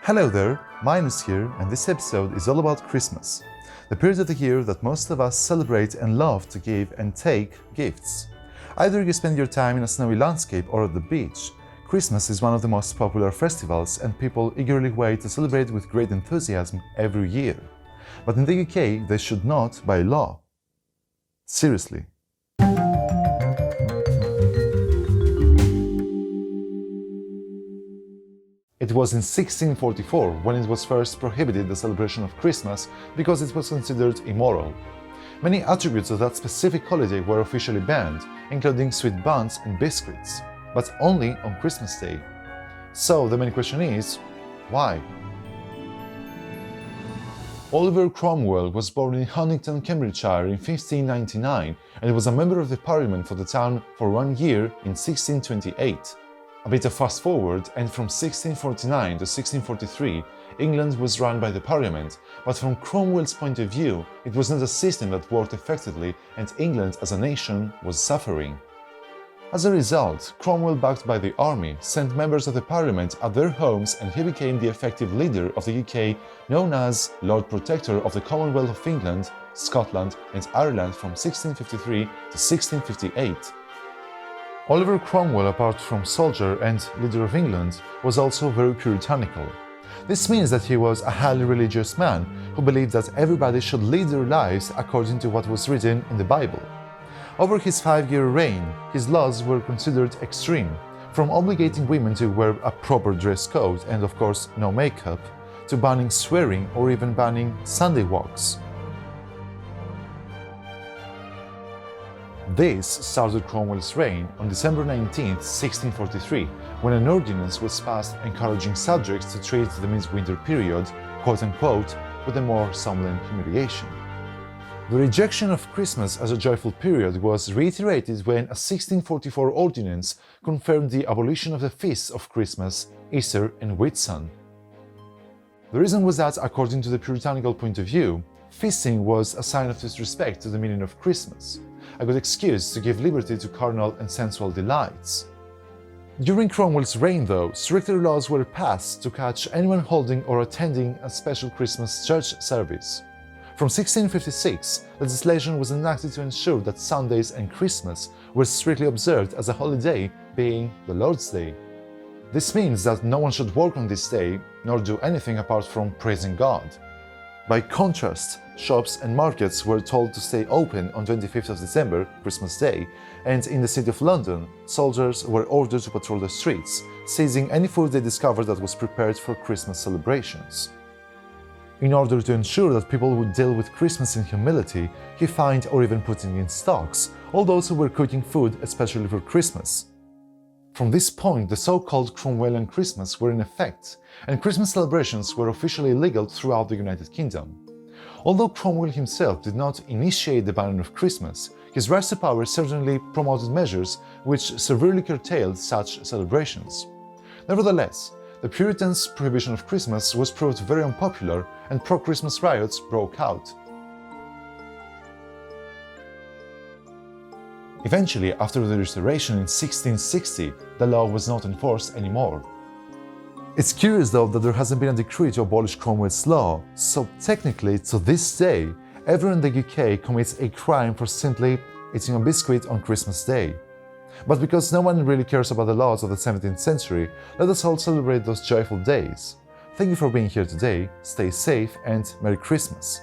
Hello there, Minus here, and this episode is all about Christmas, the period of the year that most of us celebrate and love to give and take gifts. Either you spend your time in a snowy landscape or at the beach, Christmas is one of the most popular festivals and people eagerly wait to celebrate with great enthusiasm every year. But in the UK, they should not by law. Seriously. It was in 1644 when it was first prohibited the celebration of Christmas because it was considered immoral. Many attributes of that specific holiday were officially banned, including sweet buns and biscuits, but only on Christmas Day. So the main question is, why? Oliver Cromwell was born in Honington, Cambridgeshire in 1599 and was a member of the Parliament for the town for 1 year in 1628. A bit of fast forward, and from 1649 to 1643, England was run by the Parliament, but from Cromwell's point of view, it was not a system that worked effectively and England as a nation was suffering. As a result, Cromwell, backed by the army, sent members of the Parliament at their homes and he became the effective leader of the UK, known as Lord Protector of the Commonwealth of England, Scotland and Ireland from 1653 to 1658. Oliver Cromwell, apart from soldier and leader of England, was also very puritanical. This means that he was a highly religious man who believed that everybody should lead their lives according to what was written in the Bible. Over his 5-year reign, his laws were considered extreme, from obligating women to wear a proper dress code and of course no makeup, to banning swearing or even banning Sunday walks. This started Cromwell's reign on December 19, 1643, when an ordinance was passed encouraging subjects to treat the midwinter period, quote-unquote, with a more solemn humiliation. The rejection of Christmas as a joyful period was reiterated when a 1644 ordinance confirmed the abolition of the feasts of Christmas, Easter and Whitsun. The reason was that, according to the puritanical point of view, feasting was a sign of disrespect to the meaning of Christmas, a good excuse to give liberty to carnal and sensual delights. During Cromwell's reign, though, stricter laws were passed to catch anyone holding or attending a special Christmas church service. From 1656, legislation was enacted to ensure that Sundays and Christmas were strictly observed as a holiday, being the Lord's Day. This means that no one should work on this day, nor do anything apart from praising God. By contrast, shops and markets were told to stay open on 25th of December, Christmas Day, and in the city of London, soldiers were ordered to patrol the streets, seizing any food they discovered that was prepared for Christmas celebrations. In order to ensure that people would deal with Christmas in humility, he fined or even putting in stocks all those who were cooking food especially for Christmas. From this point, the so-called Cromwellian Christmas were in effect, and Christmas celebrations were officially legal throughout the United Kingdom. Although Cromwell himself did not initiate the banning of Christmas, his rise to power certainly promoted measures which severely curtailed such celebrations. Nevertheless, the Puritans' prohibition of Christmas was proved very unpopular and pro-Christmas riots broke out. Eventually, after the Restoration in 1660, the law was not enforced anymore. It's curious though that there hasn't been a decree to abolish Cromwell's law, so technically, to this day, everyone in the UK commits a crime for simply eating a biscuit on Christmas Day. But because no one really cares about the laws of the 17th century, let us all celebrate those joyful days. Thank you for being here today, stay safe and Merry Christmas!